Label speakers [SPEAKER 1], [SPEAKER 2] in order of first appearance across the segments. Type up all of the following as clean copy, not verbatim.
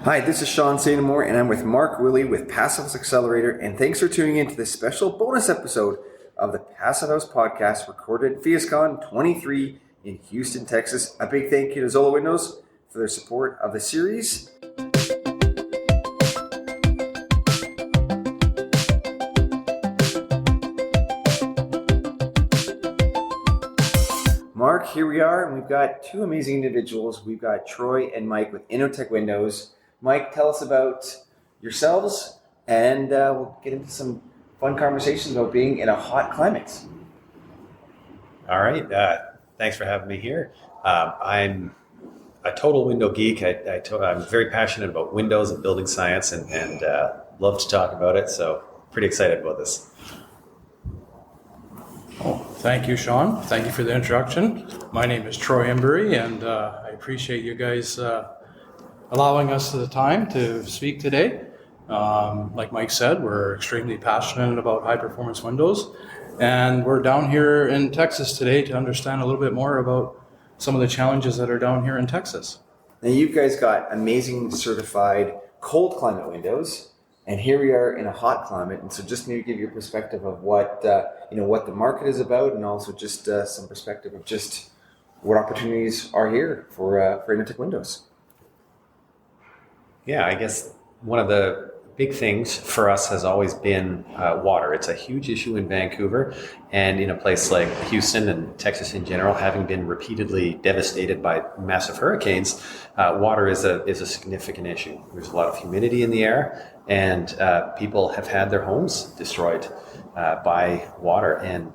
[SPEAKER 1] Hi, this is Sean Sainamore, and I'm with Mark Willie with Passive House Accelerator, and thanks for tuning in to this special bonus episode of the Passive House podcast recorded at PhiusCon 23 in Houston, Texas. A big thank you to Zola Windows for their support of the series. Mark, here we are, and we've got two amazing individuals. We've got Troy and Mike with Innotech Windows. Mike, tell us about yourselves, and we'll get into some fun conversations about being in a hot climate.
[SPEAKER 2] All right. Thanks for having me here. I'm a total window geek. I'm very passionate about windows and building science, and love to talk about it. So pretty excited about this.
[SPEAKER 3] Oh, thank you, Sean. Thank you for the introduction. My name is Troy Imbrey, and I appreciate you guys allowing us the time to speak today. Like Mike said, we're extremely passionate about high-performance windows, and we're down here in Texas today to understand a little bit more about some of the challenges that are down here in Texas.
[SPEAKER 1] Now, you guys got amazing certified cold climate windows, and here we are in a hot climate. And so, just maybe give your perspective of what what the market is about, and also just some perspective of just what opportunities are here for Innotech Windows.
[SPEAKER 2] Yeah, I guess one of the big things for us has always been water. It's a huge issue in Vancouver, and in a place like Houston and Texas in general, having been repeatedly devastated by massive hurricanes, water is a significant issue. There's a lot of humidity in the air, and people have had their homes destroyed by water. And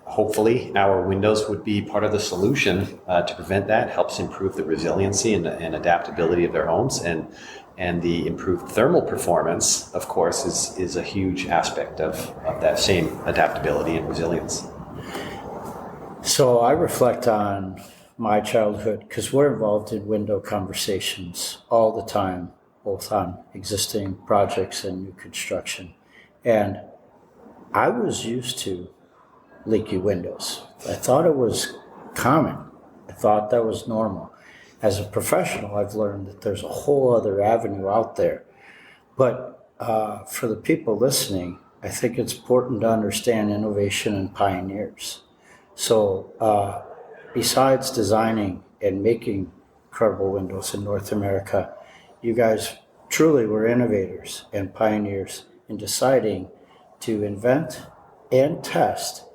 [SPEAKER 2] hopefully our windows would be part of the solution to prevent that. Helps improve the resiliency and adaptability of their homes, and the improved thermal performance, of course, is a huge aspect of that same adaptability and resilience.
[SPEAKER 4] So I reflect on my childhood because we're involved in window conversations all the time, both on existing projects and new construction. And I was used to leaky windows. I thought it was common. I thought that was normal. As a professional, I've learned that there's a whole other avenue out there. But for the people listening, I think it's important to understand innovation and pioneers. So besides designing and making incredible windows in North America, you guys truly were innovators and pioneers in deciding to invent and test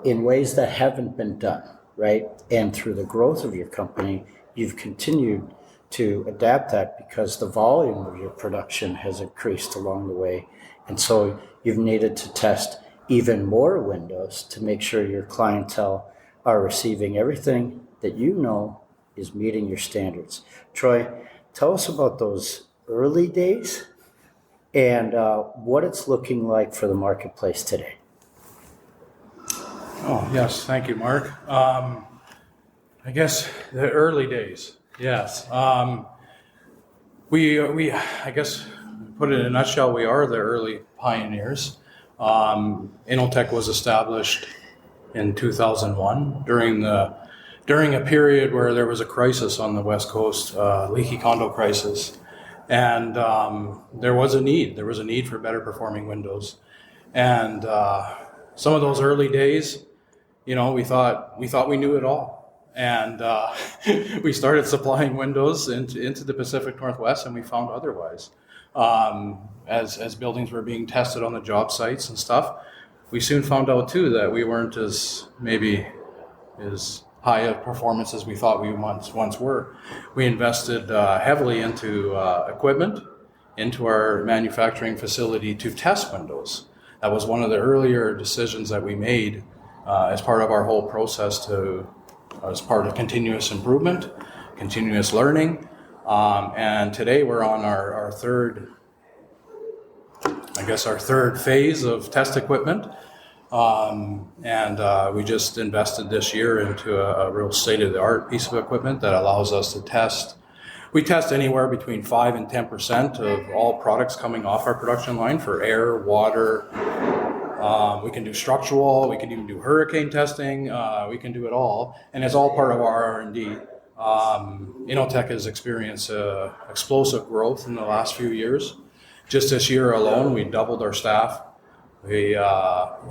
[SPEAKER 4] in ways that haven't been done, right? And through the growth of your company, you've continued to adapt that because the volume of your production has increased along the way. And so you've needed to test even more windows to make sure your clientele are receiving everything that you know is meeting your standards. Troy, tell us about those early days and what it's looking like for the marketplace today.
[SPEAKER 3] Oh, yes. Thank you, Mark. I guess the early days, yes. We I guess, put it in a nutshell, we are the early pioneers. Innotech was established in 2001 during a period where there was a crisis on the West Coast, leaky condo crisis. And there was a need. There was a need for better performing windows. And some of those early days, we thought we knew it all. And we started supplying windows into the Pacific Northwest, and we found otherwise. As buildings were being tested on the job sites and stuff, we soon found out too that we weren't as high of performance as we thought we once were. We invested heavily into equipment, into our manufacturing facility to test windows. That was one of the earlier decisions that we made as part of our whole process as part of continuous improvement, continuous learning. And today we're on our third phase of test equipment. And we just invested this year into a real state-of-the-art piece of equipment that allows us to test. We test anywhere between 5 and 10% of all products coming off our production line for air, water. We can do structural, we can even do hurricane testing, we can do it all. And it's all part of our R&D Innotech has experienced explosive growth in the last few years. Just this year alone, we doubled our staff. We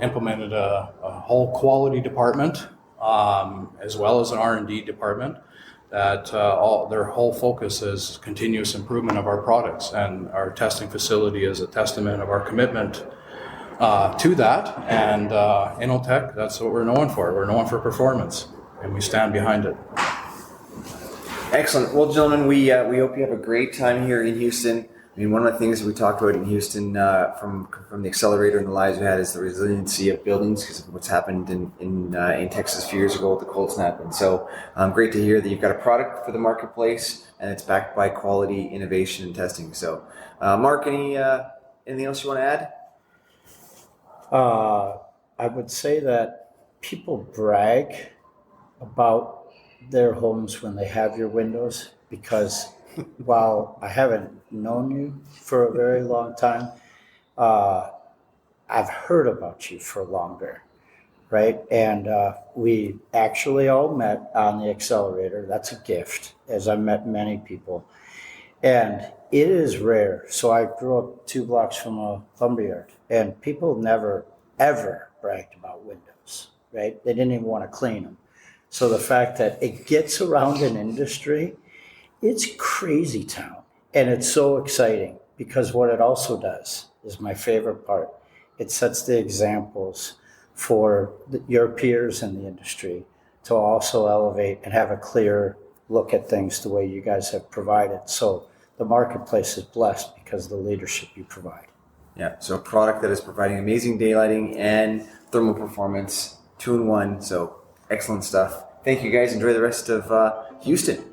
[SPEAKER 3] implemented a whole quality department, as well as an R&D department. That their whole focus is continuous improvement of our products, and our testing facility is a testament of our commitment to that. And Innotech, that's what we're known for. We're known for performance, and we stand behind it.
[SPEAKER 1] Excellent. Well, gentlemen, we hope you have a great time here in Houston. I mean, one of the things that we talked about in Houston from the accelerator and the lives we had is the resiliency of buildings because of what's happened in Texas a few years ago with the cold snap. And so great to hear that you've got a product for the marketplace and it's backed by quality, innovation, and testing. So, Mark, anything else you want to add?
[SPEAKER 4] I would say that people brag about their homes when they have your windows because while I haven't known you for a very long time, I've heard about you for longer, right? And we actually all met on the accelerator. That's a gift, as I met many people. And it is rare. So I grew up 2 blocks from a lumberyard, and people never, ever bragged about windows, right? They didn't even want to clean them. So the fact that it gets around an industry, it's crazy town. And it's so exciting because what it also does is my favorite part. It sets the examples for your peers in the industry to also elevate and have a clear look at things the way you guys have provided. So the marketplace is blessed because of the leadership you provide.
[SPEAKER 1] Yeah, so a product that is providing amazing daylighting and thermal performance, 2-in-1. So excellent stuff. Thank you guys. Enjoy the rest of Houston.